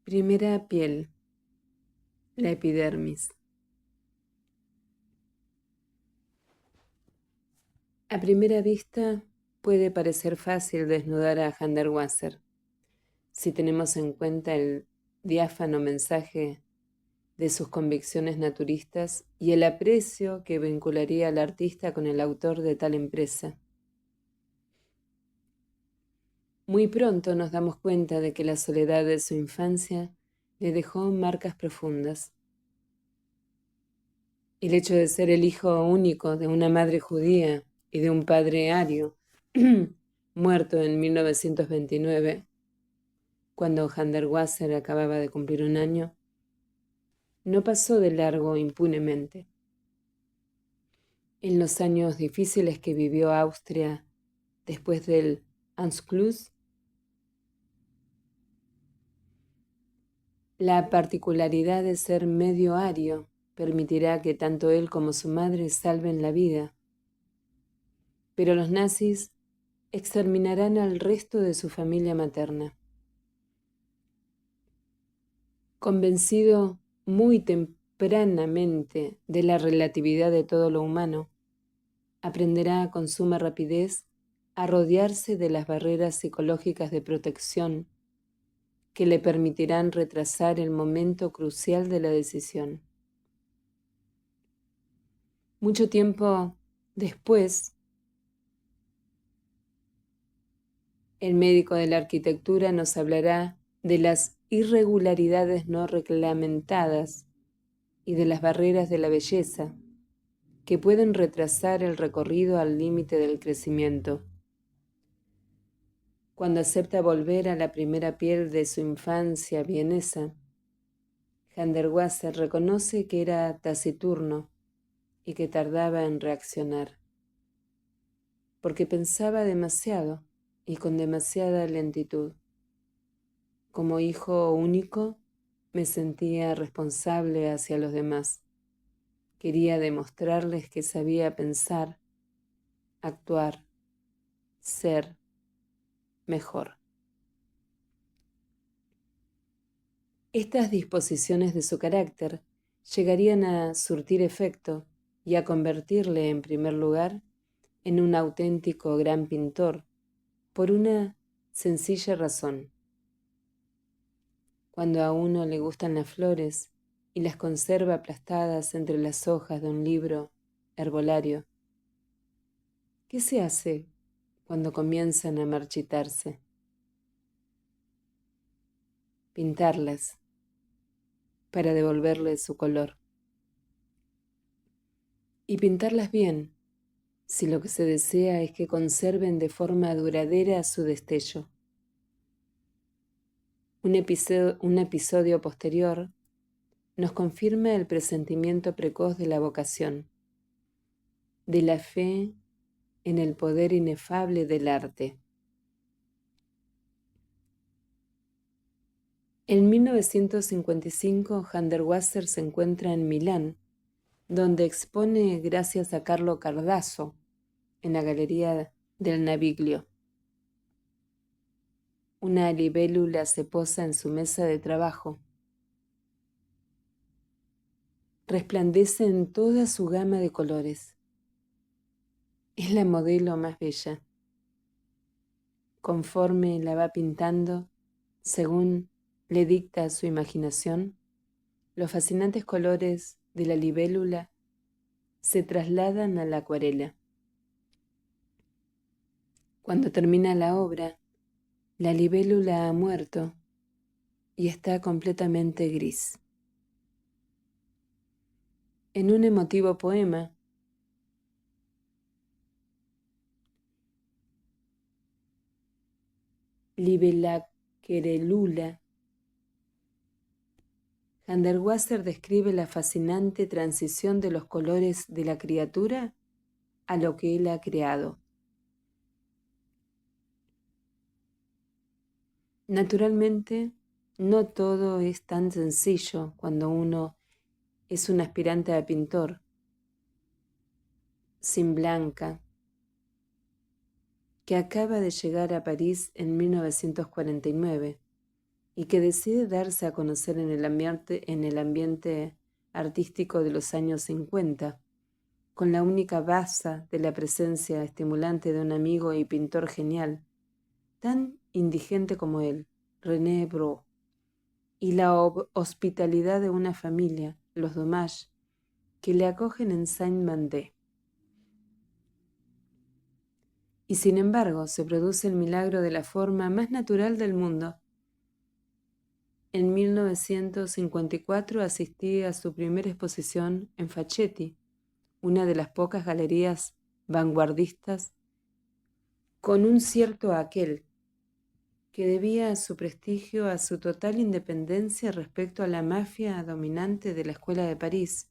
Primera piel, la epidermis. A primera vista puede parecer fácil desnudar a Hundertwasser si tenemos en cuenta el diáfano mensaje de sus convicciones naturistas y el aprecio que vincularía al artista con el autor de tal empresa. Muy pronto nos damos cuenta de que la soledad de su infancia le dejó marcas profundas. El hecho de ser el hijo único de una madre judía y de un padre ario, muerto en 1929, cuando Hundertwasser acababa de cumplir 1 año, no pasó de largo impunemente. En los años difíciles que vivió Austria después del Anschluss, la particularidad de ser medio ario permitirá que tanto él como su madre salven la vida. Pero los nazis exterminarán al resto de su familia materna. Convencido muy tempranamente de la relatividad de todo lo humano, aprenderá con suma rapidez a rodearse de las barreras psicológicas de protección que le permitirán retrasar el momento crucial de la decisión. Mucho tiempo después, el médico de la arquitectura nos hablará de las irregularidades no reglamentadas y de las barreras de la belleza que pueden retrasar el recorrido al límite del crecimiento. Cuando acepta volver a la primera piel de su infancia vienesa, Hundertwasser reconoce que era taciturno y que tardaba en reaccionar, porque pensaba demasiado y con demasiada lentitud. Como hijo único, me sentía responsable hacia los demás. Quería demostrarles que sabía pensar, actuar, ser mejor. Estas disposiciones de su carácter llegarían a surtir efecto y a convertirle, en primer lugar, en un auténtico gran pintor, por una sencilla razón. Cuando a uno le gustan las flores y las conserva aplastadas entre las hojas de un libro herbolario, ¿qué se hace cuando comienzan a marchitarse? Pintarlas para devolverles su color. Y pintarlas bien, si lo que se desea es que conserven de forma duradera su destello. Un episodio posterior nos confirma el presentimiento precoz de la vocación, de la fe en el poder inefable del arte. En 1955, Hundertwasser se encuentra en Milán, donde expone gracias a Carlo Cardasso en la Galería del Naviglio. Una libélula se posa en su mesa de trabajo. Resplandece en toda su gama de colores. Es la modelo más bella. Conforme la va pintando, según le dicta su imaginación, los fascinantes colores de la libélula se trasladan a la acuarela. Cuando termina la obra, la libélula ha muerto y está completamente gris. En un emotivo poema, Libelaquerelula, Hundertwasser describe la fascinante transición de los colores de la criatura a lo que él ha creado. Naturalmente, no todo es tan sencillo cuando uno es un aspirante a pintor. Sin Blanca, que acaba de llegar a París en 1949 y que decide darse a conocer en el ambiente artístico de los años 50, con la única baza de la presencia estimulante de un amigo y pintor genial, tan indigente como él, René Brault, y la hospitalidad de una familia, los Dommage, que le acogen en Saint-Mandé. Y sin embargo, se produce el milagro de la forma más natural del mundo. En 1954 asistí a su primera exposición en Facchetti, una de las pocas galerías vanguardistas con un cierto aquel, que debía su prestigio a su total independencia respecto a la mafia dominante de la Escuela de París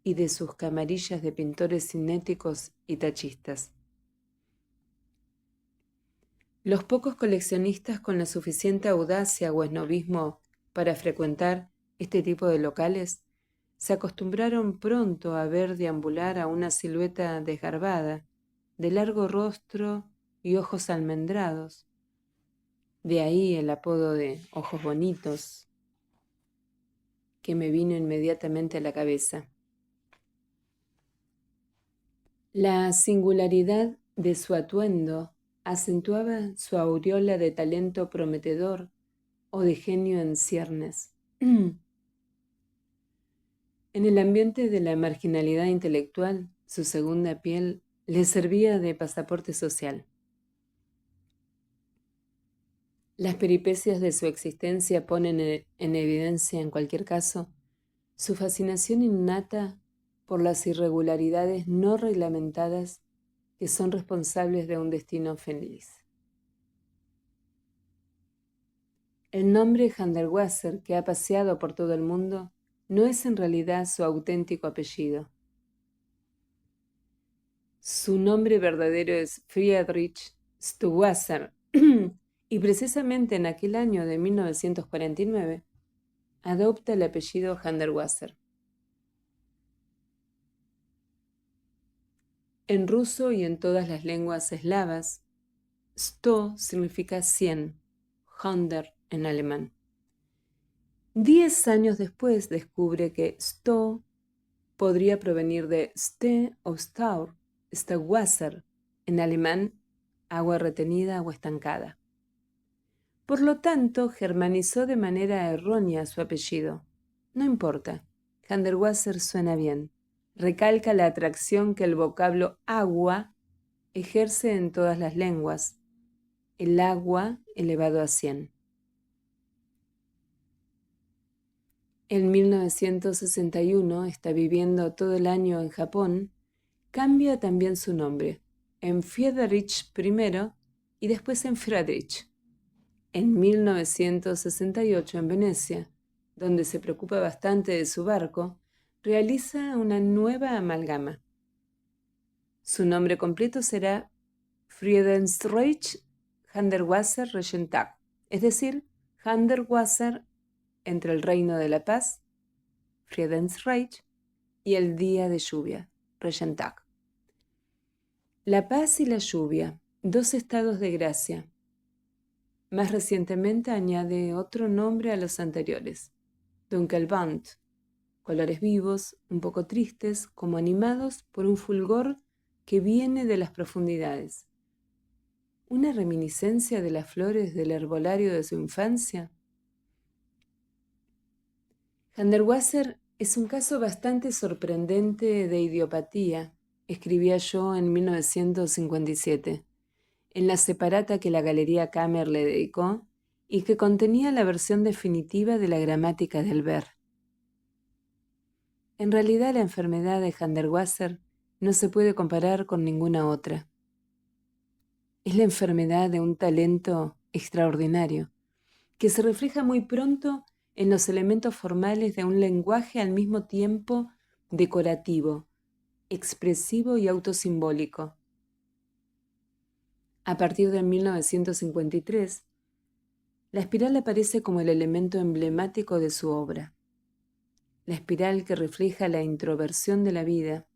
y de sus camarillas de pintores cinéticos y tachistas. Los pocos coleccionistas con la suficiente audacia o esnobismo para frecuentar este tipo de locales se acostumbraron pronto a ver deambular a una silueta desgarbada, de largo rostro y ojos almendrados. De ahí el apodo de ojos bonitos, que me vino inmediatamente a la cabeza. La singularidad de su atuendo acentuaba su aureola de talento prometedor o de genio en ciernes. En el ambiente de la marginalidad intelectual, su segunda piel le servía de pasaporte social. Las peripecias de su existencia ponen en evidencia, en cualquier caso, su fascinación innata por las irregularidades no reglamentadas que son responsables de un destino feliz. El nombre Hundertwasser, que ha paseado por todo el mundo, no es en realidad su auténtico apellido. Su nombre verdadero es Friedrich Stowasser, y precisamente en aquel año de 1949 adopta el apellido Hundertwasser. En ruso y en todas las lenguas eslavas, Sto significa 100, Hundert en alemán. 10 años después descubre que Sto podría provenir de Ste o Staur, Stauwasser, en alemán, agua retenida, agua estancada. Por lo tanto, germanizó de manera errónea su apellido. No importa, Hundertwasser suena bien. Recalca la atracción que el vocablo agua ejerce en todas las lenguas. El agua elevado a 100. En 1961, está viviendo todo el año en Japón, cambia también su nombre, en Friedrich I y después en Friedrich. En 1968, en Venecia, donde se preocupa bastante de su barco, realiza una nueva amalgama. Su nombre completo será Friedensreich Hundertwasser Regentag, es decir, Hundertwasser entre el Reino de la Paz, Friedensreich, y el día de lluvia, Regentag. La paz y la lluvia, dos estados de gracia. Más recientemente añade otro nombre a los anteriores, Dunkelbunt, colores vivos, un poco tristes, como animados por un fulgor que viene de las profundidades. ¿Una reminiscencia de las flores del herbolario de su infancia? Hundertwasser es un caso bastante sorprendente de idiopatía, escribía yo en 1957, en la separata que la Galería Kammer le dedicó y que contenía la versión definitiva de la gramática del ver. En realidad, la enfermedad de Hundertwasser no se puede comparar con ninguna otra. Es la enfermedad de un talento extraordinario, que se refleja muy pronto en los elementos formales de un lenguaje al mismo tiempo decorativo, expresivo y autosimbólico. A partir de 1953, la espiral aparece como el elemento emblemático de su obra. La espiral que refleja la introversión de la vida.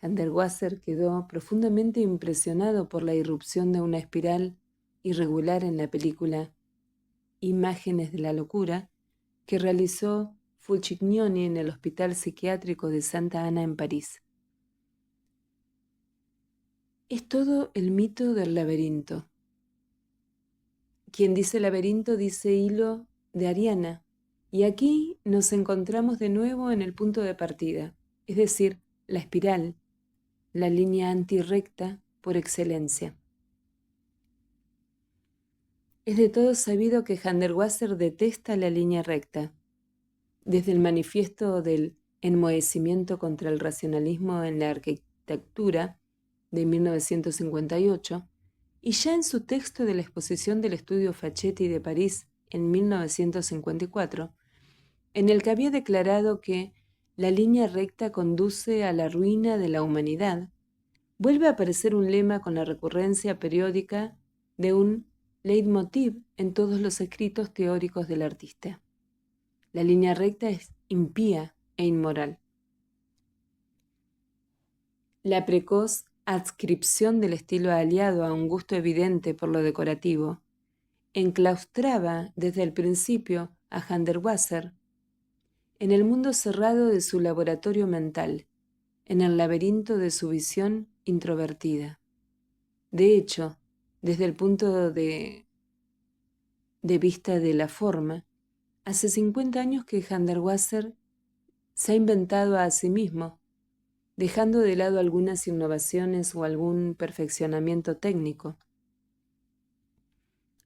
Hundertwasser quedó profundamente impresionado por la irrupción de una espiral irregular en la película Imágenes de la locura, que realizó Fulcignoni en el Hospital Psiquiátrico de Santa Ana en París. Es todo el mito del laberinto. Quien dice laberinto dice hilo de Ariana, y aquí nos encontramos de nuevo en el punto de partida, es decir, la espiral, la línea antirrecta por excelencia. Es de todo sabido que Hundertwasser detesta la línea recta. Desde el manifiesto del enmohecimiento contra el racionalismo en la arquitectura de 1958, y ya en su texto de la exposición del estudio Facchetti de París en 1954, en el que había declarado que la línea recta conduce a la ruina de la humanidad, vuelve a aparecer un lema con la recurrencia periódica de un leitmotiv en todos los escritos teóricos del artista. La línea recta es impía e inmoral. La precoz adscripción del estilo aliado a un gusto evidente por lo decorativo enclaustraba desde el principio a Hundertwasser en el mundo cerrado de su laboratorio mental, en el laberinto de su visión introvertida. De hecho, desde el punto de vista de la forma, hace 50 años que Hundertwasser se ha inventado a sí mismo, dejando de lado algunas innovaciones o algún perfeccionamiento técnico.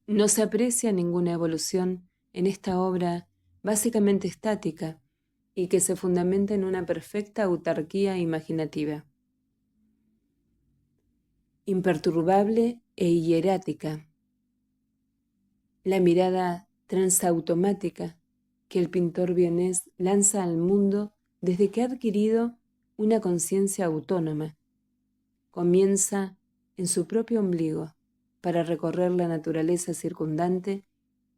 No se aprecia ninguna evolución en esta obra básicamente estática y que se fundamenta en una perfecta autarquía imaginativa. Imperturbable e hierática. La mirada transautomática que el pintor vienés lanza al mundo desde que ha adquirido una conciencia autónoma. Comienza en su propio ombligo para recorrer la naturaleza circundante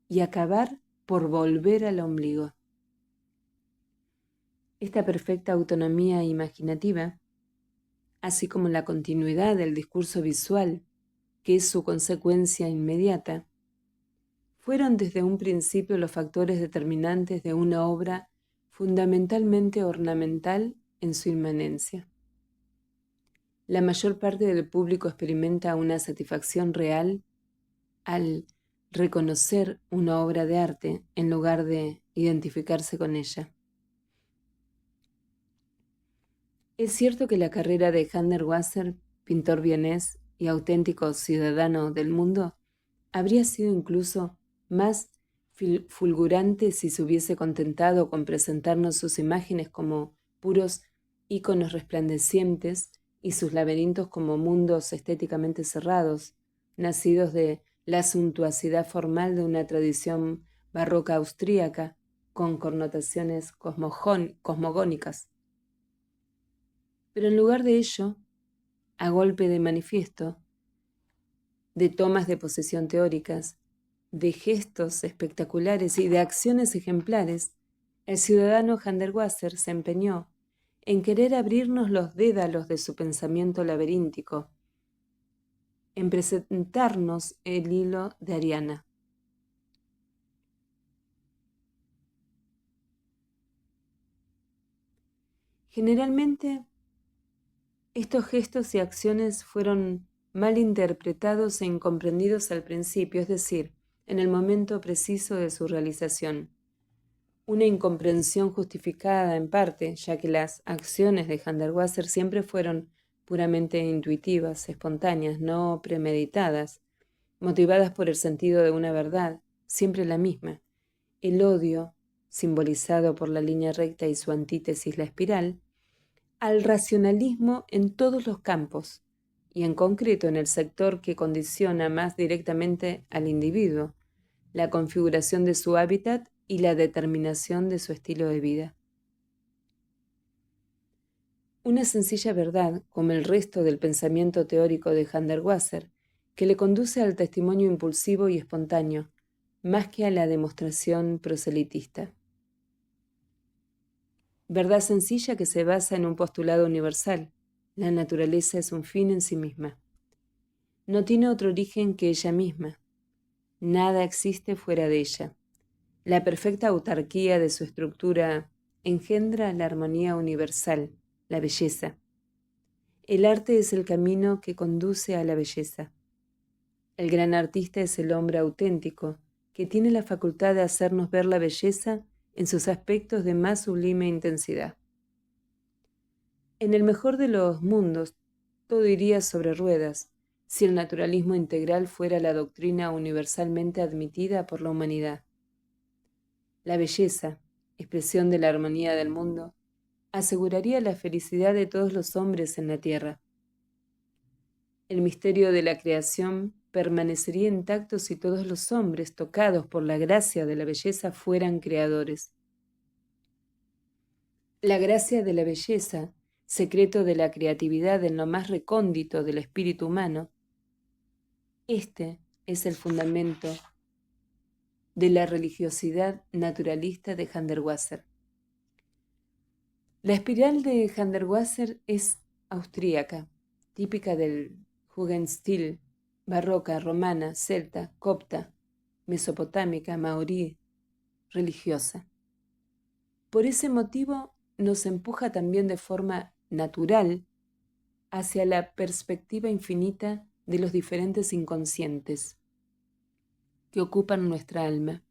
y acabar por volver al ombligo. Esta perfecta autonomía imaginativa, así como la continuidad del discurso visual, que es su consecuencia inmediata, fueron desde un principio los factores determinantes de una obra fundamentalmente ornamental en su inmanencia. La mayor parte del público experimenta una satisfacción real al reconocer una obra de arte en lugar de identificarse con ella. Es cierto que la carrera de Hundertwasser, pintor vienés y auténtico ciudadano del mundo, habría sido incluso más fulgurante si se hubiese contentado con presentarnos sus imágenes como puros íconos resplandecientes y sus laberintos como mundos estéticamente cerrados, nacidos de la suntuosidad formal de una tradición barroca austríaca con connotaciones cosmogónicas. Pero en lugar de ello, a golpe de manifiesto, de tomas de posesión teóricas, de gestos espectaculares y de acciones ejemplares, el ciudadano Hundertwasser se empeñó en querer abrirnos los dédalos de su pensamiento laberíntico, en presentarnos el hilo de Ariana. Generalmente, estos gestos y acciones fueron mal interpretados e incomprendidos al principio, es decir, en el momento preciso de su realización. Una incomprensión justificada en parte, ya que las acciones de Hundertwasser siempre fueron puramente intuitivas, espontáneas, no premeditadas, motivadas por el sentido de una verdad, siempre la misma. El odio, simbolizado por la línea recta y su antítesis, la espiral, al racionalismo en todos los campos, y en concreto en el sector que condiciona más directamente al individuo, la configuración de su hábitat y la determinación de su estilo de vida. Una sencilla verdad, como el resto del pensamiento teórico de Hundertwasser, que le conduce al testimonio impulsivo y espontáneo, más que a la demostración proselitista. Verdad sencilla que se basa en un postulado universal: la naturaleza es un fin en sí misma. No tiene otro origen que ella misma. Nada existe fuera de ella. La perfecta autarquía de su estructura engendra la armonía universal, la belleza. El arte es el camino que conduce a la belleza. El gran artista es el hombre auténtico, que tiene la facultad de hacernos ver la belleza en sus aspectos de más sublime intensidad. En el mejor de los mundos, todo iría sobre ruedas, si el naturalismo integral fuera la doctrina universalmente admitida por la humanidad. La belleza, expresión de la armonía del mundo, aseguraría la felicidad de todos los hombres en la tierra. El misterio de la creación permanecería intacto si todos los hombres, tocados por la gracia de la belleza, fueran creadores. La gracia de la belleza, secreto de la creatividad en lo más recóndito del espíritu humano, este es el fundamento de la religiosidad naturalista de Hundertwasser. La espiral de Hundertwasser es austríaca, típica del Jugendstil, barroca, romana, celta, copta, mesopotámica, maorí, religiosa. Por ese motivo nos empuja también de forma natural hacia la perspectiva infinita de los diferentes inconscientes que ocupan nuestra alma.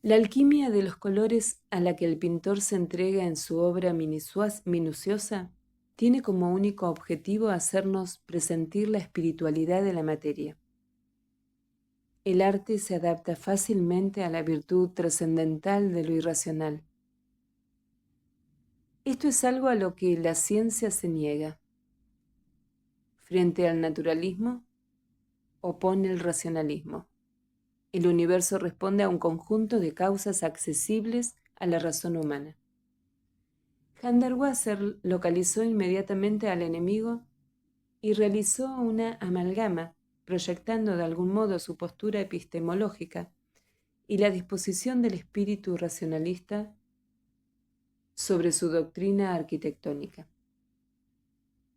La alquimia de los colores a la que el pintor se entrega en su obra minuciosa tiene como único objetivo hacernos presentir la espiritualidad de la materia. El arte se adapta fácilmente a la virtud trascendental de lo irracional. Esto es algo a lo que la ciencia se niega. Frente al naturalismo, opone el racionalismo. El universo responde a un conjunto de causas accesibles a la razón humana. Hundertwasser localizó inmediatamente al enemigo y realizó una amalgama, proyectando de algún modo su postura epistemológica y la disposición del espíritu racionalista sobre su doctrina arquitectónica.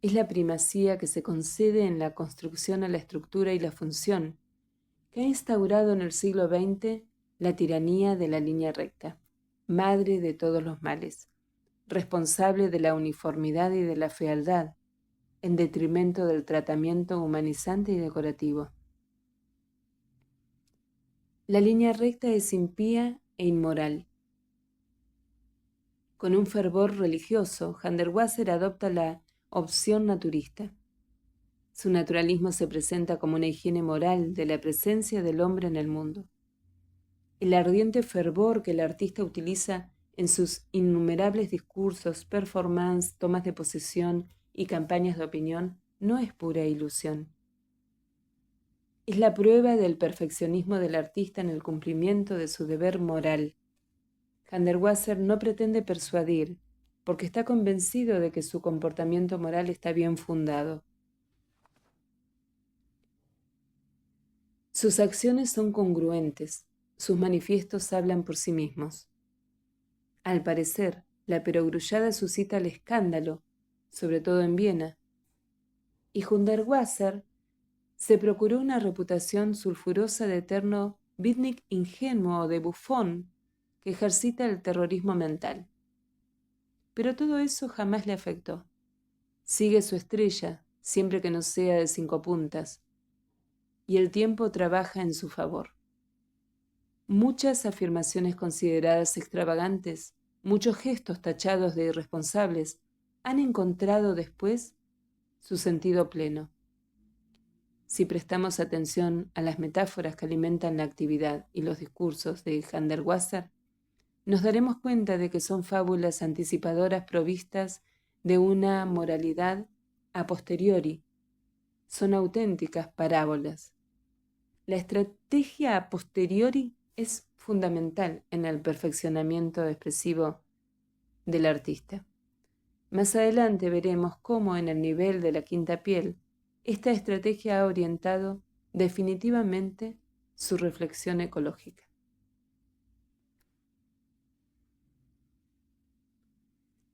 Es la primacía que se concede en la construcción a la estructura y la función, que ha instaurado en el siglo XX la tiranía de la línea recta, madre de todos los males, responsable de la uniformidad y de la fealdad, en detrimento del tratamiento humanizante y decorativo. La línea recta es impía e inmoral. Con un fervor religioso, Hundertwasser adopta la opción naturista. Su naturalismo se presenta como una higiene moral de la presencia del hombre en el mundo. El ardiente fervor que el artista utiliza en sus innumerables discursos, performances, tomas de posesión y campañas de opinión no es pura ilusión. Es la prueba del perfeccionismo del artista en el cumplimiento de su deber moral. Hundertwasser no pretende persuadir, porque está convencido de que su comportamiento moral está bien fundado. Sus acciones son congruentes, sus manifiestos hablan por sí mismos. Al parecer, la perogrullada suscita el escándalo, sobre todo en Viena, y Hundertwasser se procuró una reputación sulfurosa de eterno beatnik ingenuo o de bufón que ejercita el terrorismo mental. Pero todo eso jamás le afectó. Sigue su estrella, siempre que no sea de 5 puntas, y el tiempo trabaja en su favor. Muchas afirmaciones consideradas extravagantes, muchos gestos tachados de irresponsables, han encontrado después su sentido pleno. Si prestamos atención a las metáforas que alimentan la actividad y los discursos de Hundertwasser, nos daremos cuenta de que son fábulas anticipadoras provistas de una moralidad a posteriori. Son auténticas parábolas. La estrategia a posteriori es fundamental en el perfeccionamiento expresivo del artista. Más adelante veremos cómo en el nivel de la quinta piel, esta estrategia ha orientado definitivamente su reflexión ecológica.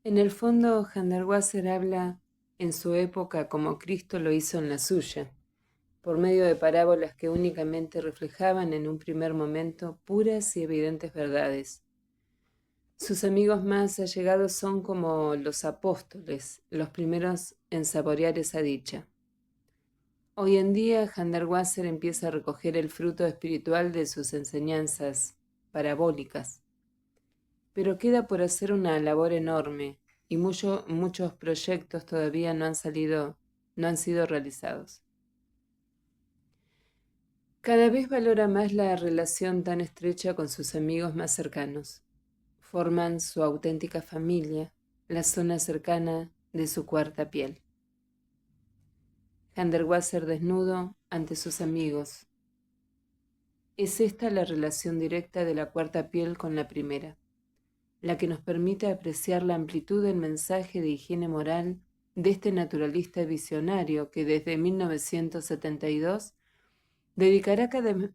En el fondo, Hundertwasser habla en su época como Cristo lo hizo en la suya. por medio de parábolas que únicamente reflejaban en un primer momento puras y evidentes verdades. Sus amigos más allegados son como los apóstoles, los primeros en saborear esa dicha. Hoy en día, Hundertwasser empieza a recoger el fruto espiritual de sus enseñanzas parabólicas, pero queda por hacer una labor enorme y muchos proyectos todavía no han sido realizados. Cada vez valora más la relación tan estrecha con sus amigos más cercanos. Forman su auténtica familia, la zona cercana de su cuarta piel. Hundertwasser desnudo ante sus amigos. Es esta la relación directa de la cuarta piel con la primera, la que nos permite apreciar la amplitud del mensaje de higiene moral de este naturalista visionario que desde 1972 dedicará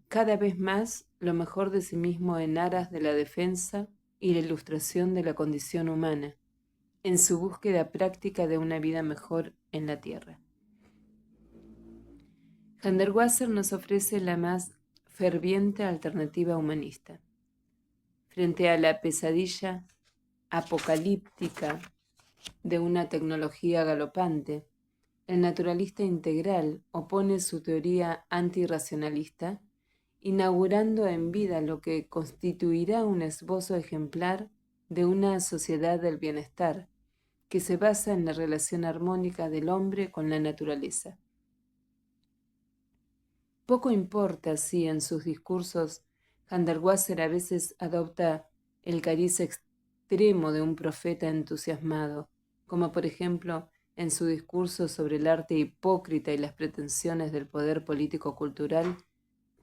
cada vez más lo mejor de sí mismo en aras de la defensa y la ilustración de la condición humana, en su búsqueda práctica de una vida mejor en la Tierra. Hundertwasser nos ofrece la más ferviente alternativa humanista. Frente a la pesadilla apocalíptica de una tecnología galopante, el naturalista integral opone su teoría antirracionalista, inaugurando en vida lo que constituirá un esbozo ejemplar de una sociedad del bienestar, que se basa en la relación armónica del hombre con la naturaleza. Poco importa si en sus discursos Hundertwasser a veces adopta el cariz extremo de un profeta entusiasmado, como por ejemplo en su discurso sobre el arte hipócrita y las pretensiones del poder político-cultural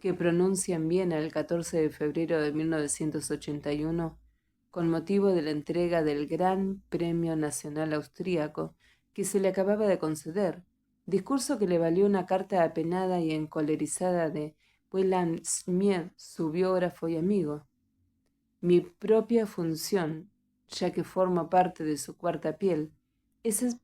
que pronuncia en Viena el 14 de febrero de 1981 con motivo de la entrega del Gran Premio Nacional Austríaco que se le acababa de conceder, discurso que le valió una carta apenada y encolerizada de Wieland Schmied, su biógrafo y amigo. Mi propia función, ya que formo parte de su cuarta piel, es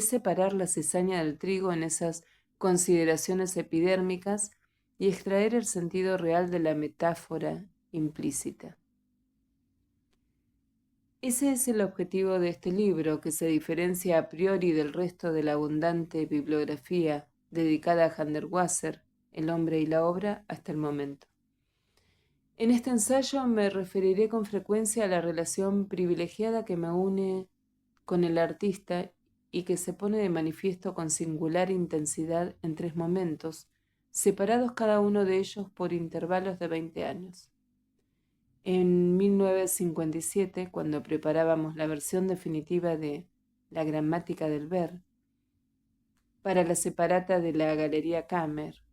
separar la cizaña del trigo en esas consideraciones epidérmicas y extraer el sentido real de la metáfora implícita. Ese es el objetivo de este libro, que se diferencia a priori del resto de la abundante bibliografía dedicada a Hundertwasser, el hombre y la obra, hasta el momento. En este ensayo me referiré con frecuencia a la relación privilegiada que me une con el artista y que se pone de manifiesto con singular intensidad en 3 momentos, separados cada uno de ellos por intervalos de 20 años. En 1957, cuando preparábamos la versión definitiva de La gramática del ver para la separata de la Galería Kammer.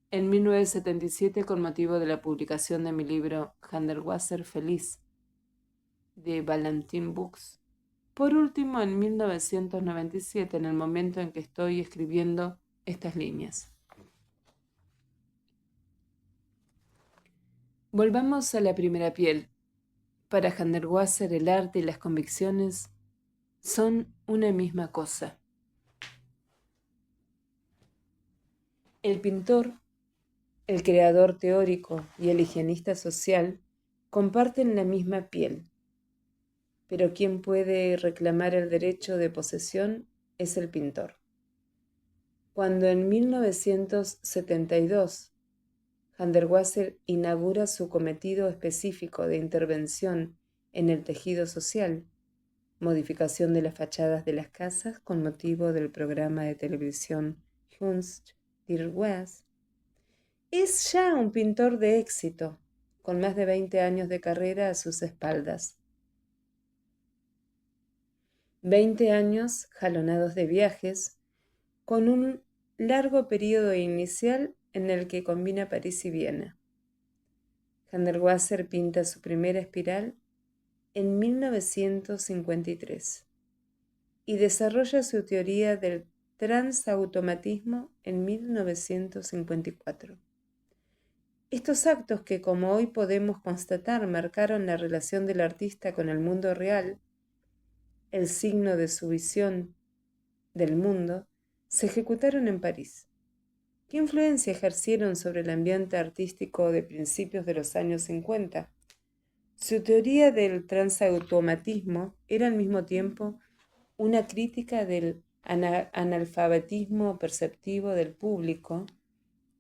En 1977, con motivo de la publicación de mi libro Hundertwasser Feliz, de Ballantine Books. Por último, en 1997, en el momento en que estoy escribiendo estas líneas. Volvamos a la primera piel. Para Hundertwasser, el arte y las convicciones son una misma cosa. El pintor, el creador teórico y el higienista social comparten la misma piel, pero quien puede reclamar el derecho de posesión es el pintor. Cuando en 1972 Hundertwasser inaugura su cometido específico de intervención en el tejido social, modificación de las fachadas de las casas con motivo del programa de televisión Kunst der Weise, es ya un pintor de éxito, con más de 20 años de carrera a sus espaldas. 20 años jalonados de viajes, con un largo periodo inicial en el que combina París y Viena. Hundertwasser pinta su primera espiral en 1953 y desarrolla su teoría del transautomatismo en 1954. Estos actos que, como hoy podemos constatar, marcaron la relación del artista con el mundo real, el signo de su visión del mundo, se ejecutaron en París. ¿Qué influencia ejercieron sobre el ambiente artístico de principios de los años 50? Su teoría del transautomatismo era al mismo tiempo una crítica del analfabetismo perceptivo del público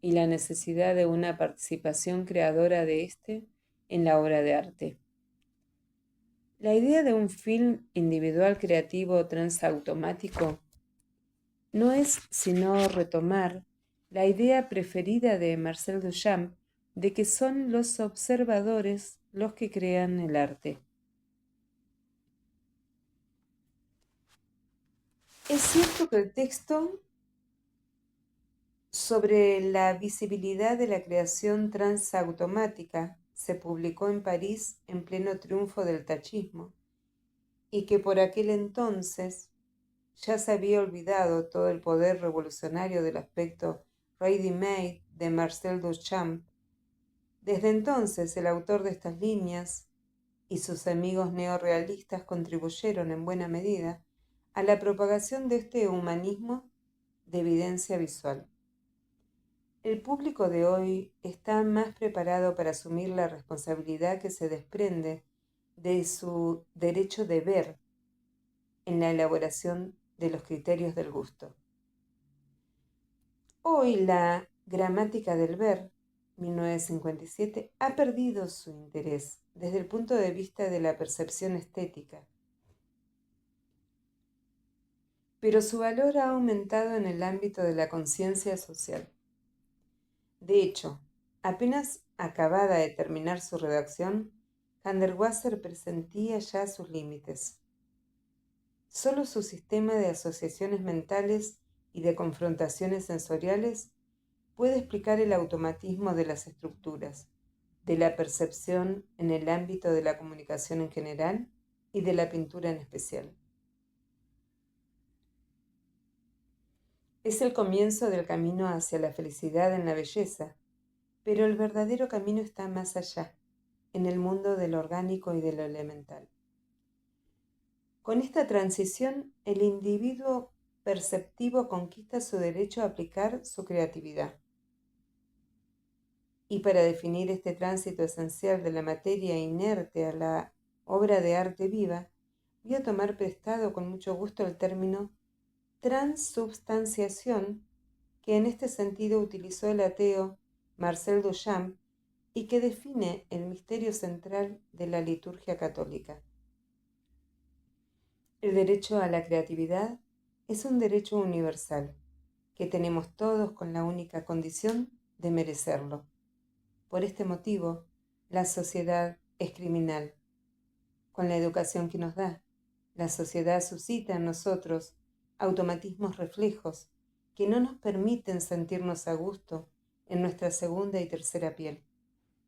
y la necesidad de una participación creadora de éste en la obra de arte. La idea de un film individual creativo transautomático no es sino retomar la idea preferida de Marcel Duchamp de que son los observadores los que crean el arte. Es cierto que el texto sobre la visibilidad de la creación transautomática se publicó en París en pleno triunfo del tachismo y que por aquel entonces ya se había olvidado todo el poder revolucionario del aspecto ready-made de Marcel Duchamp. Desde entonces el autor de estas líneas y sus amigos neorrealistas contribuyeron en buena medida a la propagación de este humanismo de evidencia visual. El público de hoy está más preparado para asumir la responsabilidad que se desprende de su derecho de ver en la elaboración de los criterios del gusto. Hoy la gramática del ver, 1957, ha perdido su interés desde el punto de vista de la percepción estética, pero su valor ha aumentado en el ámbito de la conciencia social. De hecho, apenas acabada de terminar su redacción, Hundertwasser presentía ya sus límites. Solo su sistema de asociaciones mentales y de confrontaciones sensoriales puede explicar el automatismo de las estructuras, de la percepción en el ámbito de la comunicación en general y de la pintura en especial. Es el comienzo del camino hacia la felicidad en la belleza, pero el verdadero camino está más allá, en el mundo de lo orgánico y de lo elemental. Con esta transición, el individuo perceptivo conquista su derecho a aplicar su creatividad. Y para definir este tránsito esencial de la materia inerte a la obra de arte viva, voy a tomar prestado con mucho gusto el término transubstanciación, que en este sentido utilizó el ateo Marcel Duchamp y que define el misterio central de la liturgia católica. El derecho a la creatividad es un derecho universal que tenemos todos con la única condición de merecerlo. Por este motivo, la sociedad es criminal. Con la educación que nos da, la sociedad suscita en nosotros automatismos reflejos que no nos permiten sentirnos a gusto en nuestra segunda y tercera piel,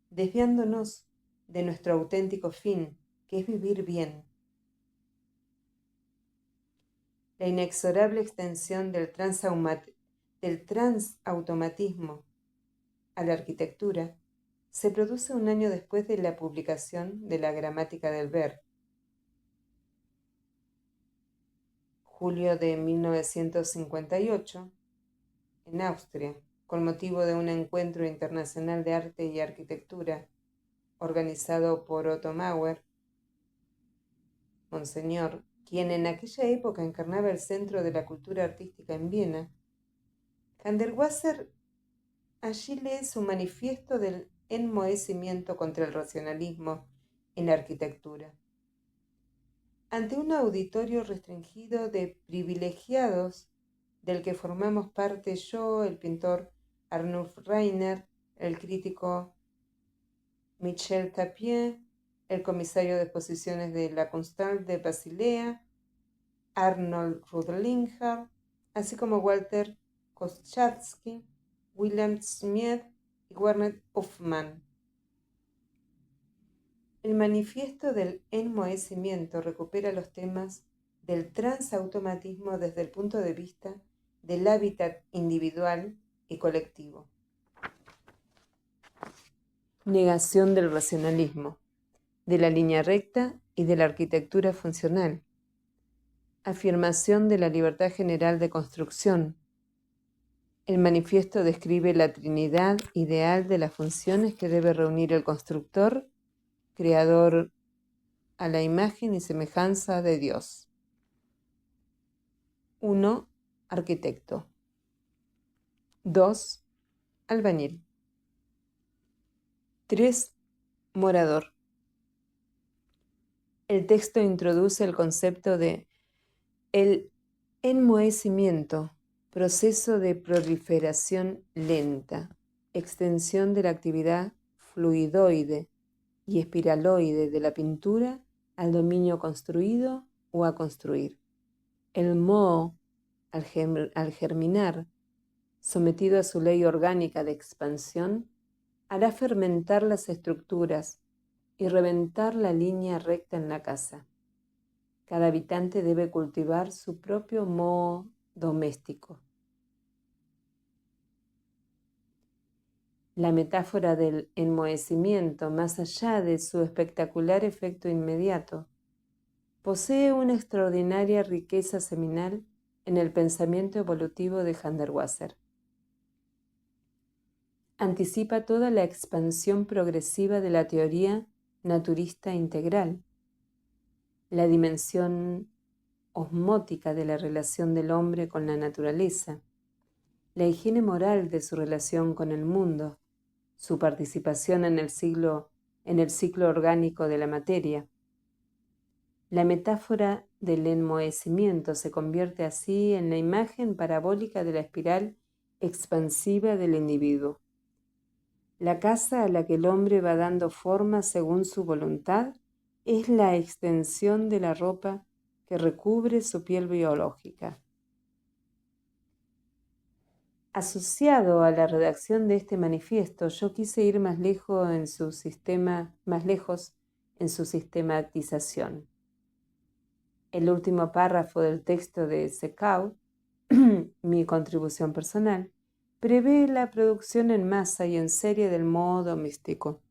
desviándonos de nuestro auténtico fin, que es vivir bien. La inexorable extensión del transautomatismo a la arquitectura se produce un año después de la publicación de la Gramática del Ver, julio de 1958, en Austria, con motivo de un encuentro internacional de arte y arquitectura organizado por Otto Mauer, monseñor, quien en aquella época encarnaba el centro de la cultura artística en Viena. Hundertwasser allí lee su manifiesto del enmohecimiento contra el racionalismo en la arquitectura. Ante un auditorio restringido de privilegiados del que formamos parte yo, el pintor Arnulf Reiner, el crítico Michel Tapie, el comisario de exposiciones de la Kunsthalle de Basilea, Arnold Rudlinger, así como Walter Koschatzky, William Smith y Werner Hofmann. El manifiesto del enmohecimiento recupera los temas del transautomatismo desde el punto de vista del hábitat individual y colectivo. Negación del racionalismo, de la línea recta y de la arquitectura funcional. Afirmación de la libertad general de construcción. El manifiesto describe la trinidad ideal de las funciones que debe reunir el constructor, creador a la imagen y semejanza de Dios. 1. Arquitecto. 2. Albañil. 3. Morador. El texto introduce el concepto de el enmohecimiento, proceso de proliferación lenta, extensión de la actividad fluidoide y espiraloide de la pintura al dominio construido o a construir. El moho, al germinar, sometido a su ley orgánica de expansión, hará fermentar las estructuras y reventar la línea recta en la casa. Cada habitante debe cultivar su propio moho doméstico. La metáfora del enmohecimiento, más allá de su espectacular efecto inmediato, posee una extraordinaria riqueza seminal en el pensamiento evolutivo de Hundertwasser. Anticipa toda la expansión progresiva de la teoría naturista integral, la dimensión osmótica de la relación del hombre con la naturaleza, la higiene moral de su relación con el mundo, su participación en el ciclo orgánico de la materia. La metáfora del enmohecimiento se convierte así en la imagen parabólica de la espiral expansiva del individuo. La casa a la que el hombre va dando forma según su voluntad es la extensión de la ropa que recubre su piel biológica. Asociado a la redacción de este manifiesto, yo quise ir más lejos en su sistematización. El último párrafo del texto de Seccao, mi contribución personal, prevé la producción en masa y en serie del moho doméstico.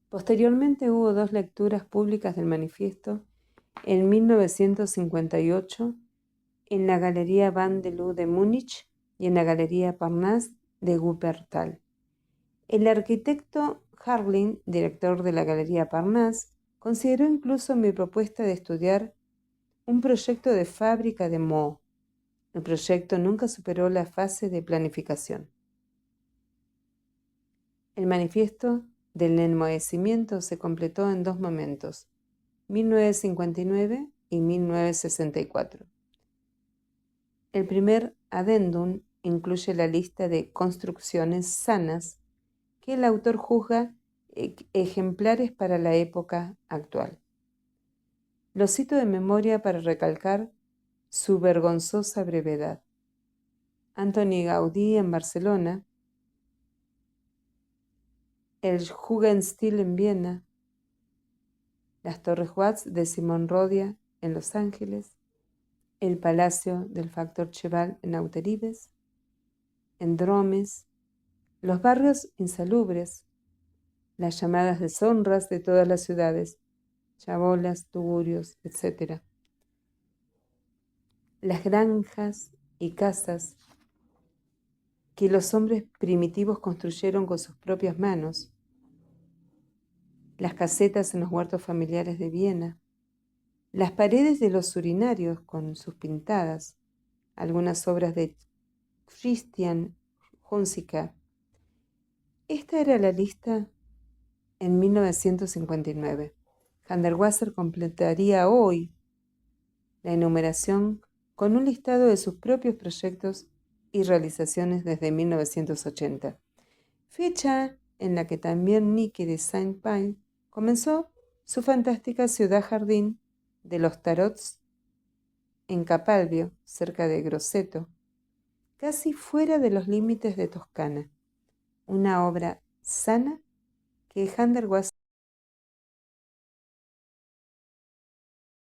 Posteriormente hubo 2 lecturas públicas del manifiesto en 1958 en la Galería Van der Loo de Múnich y en la Galería Parnasse de Wuppertal. El arquitecto Harling, director de la Galería Parnasse, consideró incluso mi propuesta de estudiar un proyecto de fábrica de moho. El proyecto nunca superó la fase de planificación. El manifiesto del enmohecimiento se completó en 2 momentos, 1959 y 1964. El primer adendum incluye la lista de construcciones sanas que el autor juzga ejemplares para la época actual. Lo cito de memoria para recalcar su vergonzosa brevedad. Antoni Gaudí en Barcelona, el Jugendstil en Viena, las Torres Watts de Simón Rodia en Los Ángeles, el Palacio del Factor Cheval en Auteribes, en Dromes, los barrios insalubres, las llamadas deshonras de todas las ciudades, chabolas, tugurios, etc. Las granjas y casas que los hombres primitivos construyeron con sus propias manos, las casetas en los huertos familiares de Viena, las paredes de los urinarios con sus pintadas, algunas obras de Christian Hunziker. Esta era la lista en 1959. Hundertwasser completaría hoy la enumeración con un listado de sus propios proyectos y realizaciones desde 1980, fecha en la que también Niki de Saint-Pin comenzó su fantástica ciudad-jardín de los Tarots en Capalbio, cerca de Grosseto, casi fuera de los límites de Toscana, una obra sana que Hundertwasser